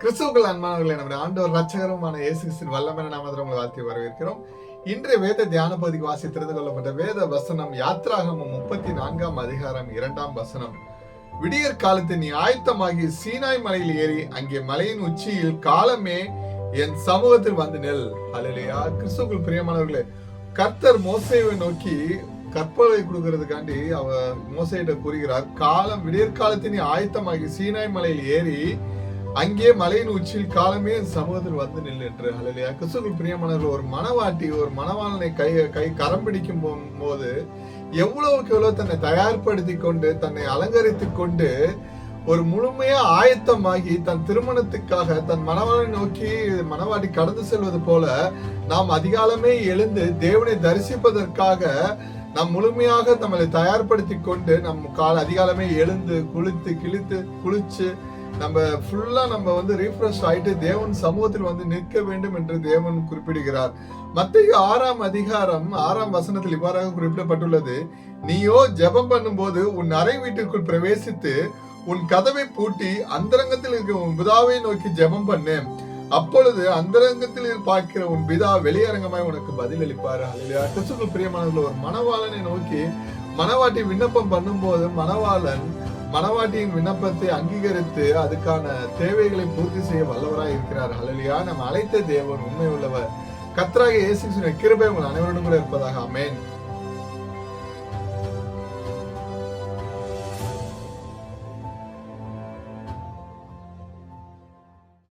கிறிஸ்துவுக்குள் அன்பானவர்களே, நம்முடைய ஆண்டவர் ரட்சகருமான இயேசு கிறிஸ்துவின் வல்லமையான நாமத்தில் உங்களை வாழ்த்தி வரவேற்கிறோம். இன்றைய வேத தியான பகுதிக்கு வாசி தெரிந்து கொள்ளப்பட்ட வேத வசனம் யாத்ராகமம் 34ஆம் அதிகாரம் 2ஆம் வசனம். விடியற் காலத்தில் நீ ஆயத்தமாகி சீனாய் மலையில் ஏறி அங்கே மலையின் உச்சியில் காலமே என் சமூகத்தில் வந்து நெல். அல்லேலூயா. கிறிஸ்துவுக்குள் பிரியமானவர்களே, கர்த்தர் மோசேயை நோக்கி கற்பனை கொடுக்கறதுக்காண்டி அவர் மோசேயிட்ட கூறுகிறார், விடியற் காலத்தில் நீ ஆயத்தமாகி சீனாய் மலையில் ஏறி அங்கே மலையின் உச்சியில் காலமே சமூகத்தில் வந்து நில் என்று. அல்லேலூயா. கிறிஸ்துவுக்குள் பிரியமானவர்கள், ஒரு மணவாட்டி ஒரு மணவாளனை கை கரம் பிடிக்கும் போது எவ்வளவுக்கு எவ்வளவு தன்னை தயார்படுத்தி கொண்டு தன்னை அலங்கரித்துக் கொண்டு ஒரு முழுமையா ஆயத்தமாகி தன் திருமணத்துக்காக தன் மணவாளனை நோக்கி மணவாட்டி கடந்து செல்வது போல நாம் அதிகாலமே எழுந்து தேவனை தரிசிப்பதற்காக நாம் முழுமையாக நம்மளை தயார்படுத்தி கொண்டு அதிகாலமே எழுந்து குளிச்சு நம்ம ஃபுல்லா ரீஃப்ரெஷ் ஆயிட்டு தேவன் சமூகத்தில் வந்து நிற்க வேண்டும் என்று தேவன் குறிப்பிடுகிறார். மத்தேயு 6ஆம் அதிகாரம் 6ஆம் வசனத்தில் இவ்வாறாக குறிப்பிடப்பட்டுள்ளது, நீயோ ஜெபம் பண்ணும்போது உன் அறை வீட்டிற்குள் பிரவேசித்து உன் கதவை பூட்டி அந்தரங்கத்தில் இருக்கிற உன் பிதாவை நோக்கி ஜெபம் பண்ணு, அப்பொழுது அந்தரங்கத்தில் பார்க்கிற உன் பிதா வெளியரங்கமாய் உனக்கு பதில் அளிப்பாரு. அல்லேலூயா. கிறிஸ்துவுக்குள் பிரியமானவர்களே, ஒரு மணவாளனை நோக்கி மணவாட்டி விண்ணப்பம் பண்ணும்போது மணவாட்டியின் விண்ணப்பத்தை அங்கீகரித்து அதுக்கான தேவைகளை பூர்த்தி செய்ய வல்லவராய் இருக்கிறார். அல்லேலூயா. நம்ம அழைத்த தேவன் உண்மை உள்ளவர். கர்த்தராகிய இயேசு கிறிஸ்துவின் கிருபை உங்கள் அனைவருடன் கூட இருப்பதாக. ஆமென்.